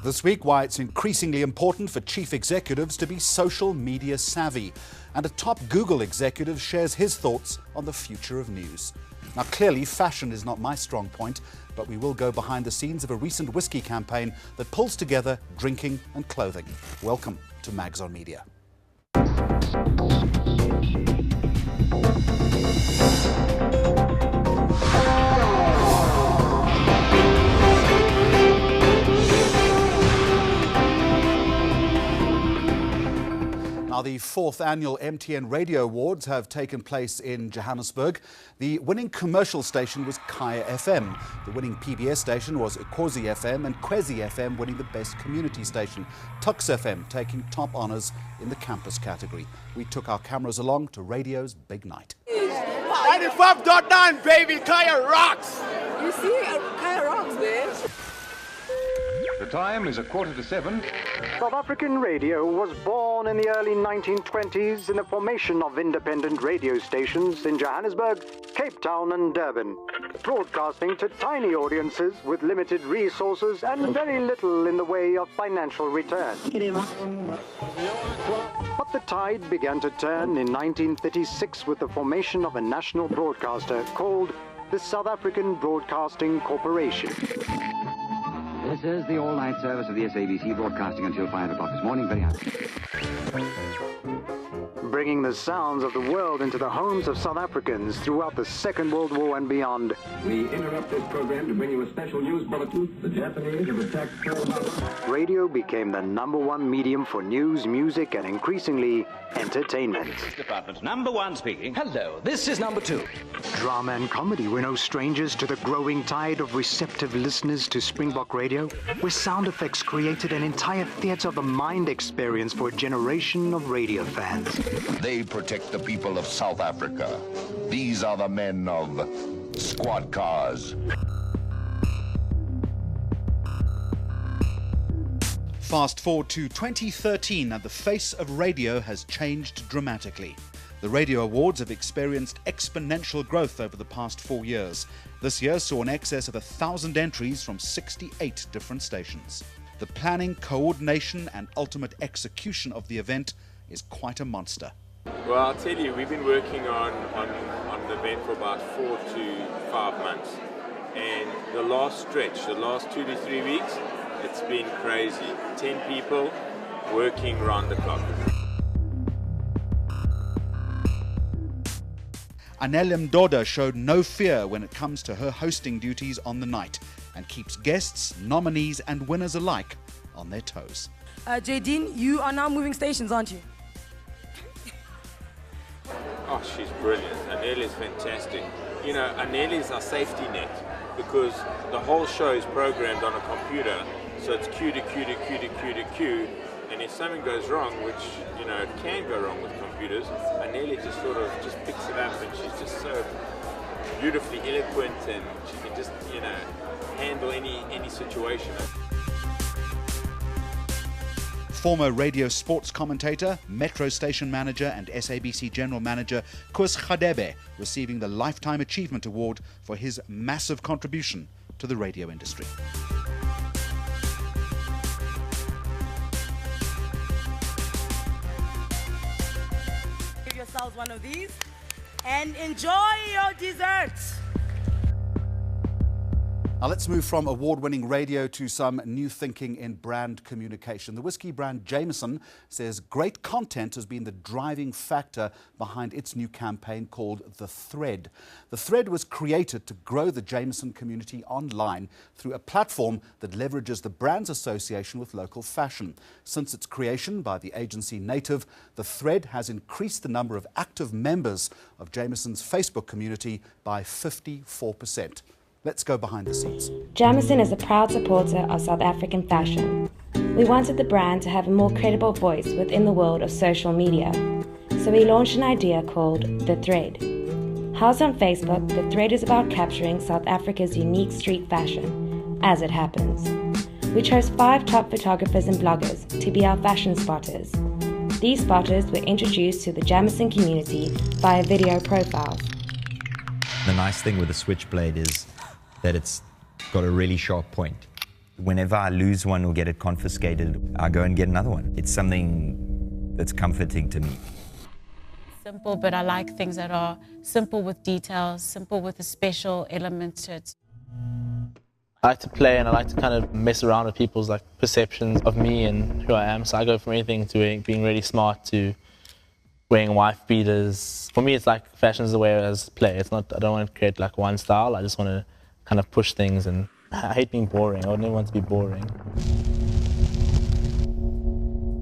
This week, why it's increasingly important for chief executives to be social media savvy. And a top Google executive shares his thoughts on the future of news. Now, clearly, fashion is not my strong point, but we will go behind the scenes of a recent whiskey campaign that pulls together drinking and clothing. Welcome to Mags on Media. Now, the 4th annual MTN Radio Awards have taken place in Johannesburg. The winning commercial station was Kaya FM. The winning PBS station was Ukhozi FM, and Kwezi FM winning the best community station. Tux FM taking top honours in the campus category. We took our cameras along to radio's big night. 95.9, baby, Kaya rocks! You see, Kaya rocks, man. The time is 6:45. South African radio was born in the early 1920s in a formation of independent radio stations in Johannesburg, Cape Town and Durban, broadcasting to tiny audiences with limited resources and very little in the way of financial return. But the tide began to turn in 1936 with the formation of a national broadcaster called the South African Broadcasting Corporation. This is the all-night service of the SABC, broadcasting until 5 o'clock this morning. Very happy. Bringing the sounds of the world into the homes of South Africans throughout the Second World War and beyond. We interrupt this program to bring you a special news bulletin. The Japanese have attacked Pearl Harbor. Radio became the #1 medium for news, music, and increasingly entertainment. Department number 1 speaking. Hello, this is number 2. Drama and comedy were no strangers to the growing tide of receptive listeners to Springbok Radio, where sound effects created an entire theatre of the mind experience for a generation of radio fans. They protect the people of South Africa. These are the men of squad cars. Fast forward to 2013 and the face of radio has changed dramatically. The Radio Awards have experienced exponential growth over the past 4 years. This year saw an excess of 1,000 entries from 68 different stations. The planning, coordination and ultimate execution of the event is quite a monster. Well, I'll tell you, we've been working on the event for about 4 to 5 months. And the last stretch, the last 2 to 3 weeks, it's been crazy. 10 people working round the clock. Anele Mdoda showed no fear when it comes to her hosting duties on the night and keeps guests, nominees and winners alike on their toes. Jadine, you are now moving stations, aren't you? Oh, she's brilliant. Anele is fantastic. You know, Anele is our safety net because the whole show is programmed on a computer, so it's cue to cue to cue to cue to cue, and if something goes wrong, which, you know, it can go wrong with computers, Anele just sort of just picks it up, and she's just so beautifully eloquent, and she can just, you know, handle any situation. Former radio sports commentator, Metro station manager and SABC general manager Koos Gadebe receiving the Lifetime Achievement Award for his massive contribution to the radio industry. Give yourselves one of these and enjoy your desserts. Now let's move from award-winning radio to some new thinking in brand communication. The whiskey brand Jameson says great content has been the driving factor behind its new campaign called The Thread. The Thread was created to grow the Jameson community online through a platform that leverages the brand's association with local fashion. Since its creation by the agency Native, The Thread has increased the number of active members of Jameson's Facebook community by 54%. Let's go behind the scenes. Jameson is a proud supporter of South African fashion. We wanted the brand to have a more credible voice within the world of social media, so we launched an idea called The Thread. Housed on Facebook, The Thread is about capturing South Africa's unique street fashion, as it happens. We chose 5 top photographers and bloggers to be our fashion spotters. These spotters were introduced to the Jameson community via video profiles. The nice thing with the Switchblade is that it's got a really sharp point. Whenever I lose one or get it confiscated, I go and get another one. It's something that's comforting to me. Simple, but I like things that are simple with details, simple with a special element to it. I like to play and I like to kind of mess around with people's like perceptions of me and who I am. So I go from anything to being really smart to wearing wife beaters. For me, it's like fashion is the way as play. It's not. I don't want to create like one style. I just want to kind of push things, and I hate being boring. I would never want to be boring.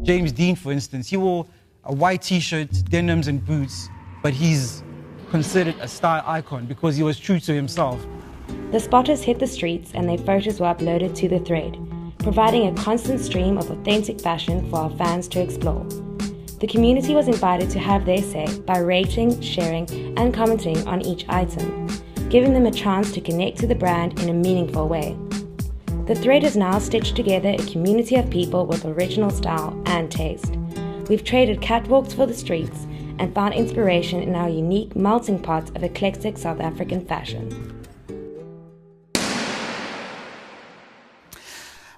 James Dean, for instance, he wore a white t-shirt, denims and boots, but he's considered a style icon because he was true to himself. The spotters hit the streets and their photos were uploaded to The Thread, providing a constant stream of authentic fashion for our fans to explore. The community was invited to have their say by rating, sharing and commenting on each item, giving them a chance to connect to the brand in a meaningful way. The Thread has now stitched together a community of people with original style and taste. We've traded catwalks for the streets and found inspiration in our unique melting pot of eclectic South African fashion.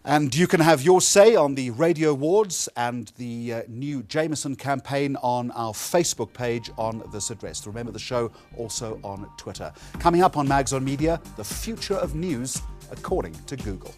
And you can have your say on the Radio Awards and the new Jameson campaign on our Facebook page on this address. Remember the show also on Twitter. Coming up on Mags on Media, the future of news according to Google.